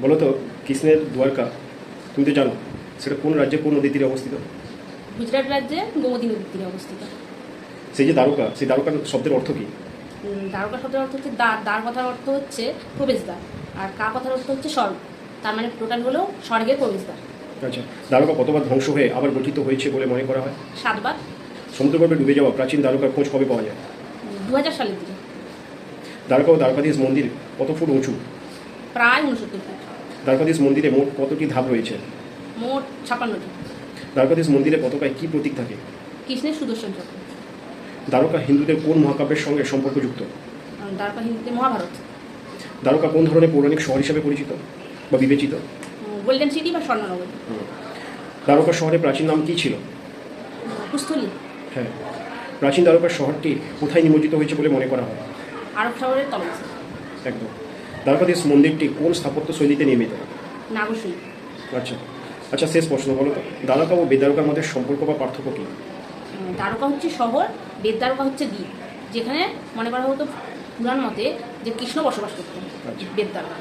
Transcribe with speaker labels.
Speaker 1: বলো তো, কৃষ্ণের দ্বারকা তুমি তো জানো, সেটা কোন রাজ্যে কোন নদীর তীরে অবস্থিত?
Speaker 2: গুজরাট রাজ্যে গোমতী নদীর তীরে অবস্থিত।
Speaker 1: সেই যে দ্বারকা, সেই দ্বারকার শব্দের অর্থ কি?
Speaker 2: দ্বারকা শব্দের অর্থ হচ্ছে দ্বার, দ্বার কথার অর্থ হচ্ছে প্রবেশদ্বার, আর কা কথার অর্থ হচ্ছে স্বর্গ। তার মানে টোটাল হলো স্বর্গের প্রবেশদ্বার।
Speaker 1: আচ্ছা, দ্বারকা কতবার ধ্বংস হয়ে আবার গঠিত হয়েছে বলে মনে করা হয়?
Speaker 2: 7 বার।
Speaker 1: সমুদ্রগর্ভে ডুবে যাওয়া প্রাচীন দ্বারকার খোঁজ কবে পাওয়া যায়?
Speaker 2: 2000 সালের দিকে।
Speaker 1: দ্বারকা ও দ্বারকাধীশ মন্দির কত ফুট উঁচু?
Speaker 2: প্রায় 69 ফুট।
Speaker 1: দ্বারকাধীশ মন্দিরে মোট কতটি ধাপ রয়েছে?
Speaker 2: মোট 56টি।
Speaker 1: দ্বারকাধীশ মন্দিরে পতাকায় কি প্রতীক থাকে?
Speaker 2: কৃষ্ণের সুদর্শন চক্র।
Speaker 1: দ্বারকা হিন্দুদের কোন মহাকাব্যের সঙ্গে সম্পর্কযুক্ত?
Speaker 2: দ্বারকা হিন্দুতে মহাভারত।
Speaker 1: দ্বারকা কোন ধরনের পৌরাণিক শহর হিসেবে পরিচিত বা বিবেচিত?
Speaker 2: গোল্ডেন সিটি বা স্বর্ণনগরী।
Speaker 1: দ্বারকা শহরের প্রাচীন নাম কি ছিল?
Speaker 2: কুস্থলী।
Speaker 1: হ্যাঁ, প্রাচীন দ্বারকা শহরটি কোথায় নিমজ্জিত হয়েছে বলে মনে করা হয়?
Speaker 2: আরব শহরের তলদেশে।
Speaker 1: একদম। দ্বারকাধীশ মন্দিরটি কোন স্থাপত্য শৈলীতে নির্মিত?
Speaker 2: নাগরশৈলী।
Speaker 1: আচ্ছা আচ্ছা, শেষ প্রশ্ন বলো তো, দ্বারকা ও বেদ্বারকার মধ্যে সম্পর্ক বা পার্থক্য কী?
Speaker 2: দ্বারকা হচ্ছে শহর, বেদদ্বারকা হচ্ছে দ্বীপ, যেখানে মনে করা হতো পুরাণ মতে যে কৃষ্ণ বসবাস করতেন।
Speaker 1: আচ্ছা।
Speaker 2: বেদদ্বারকা।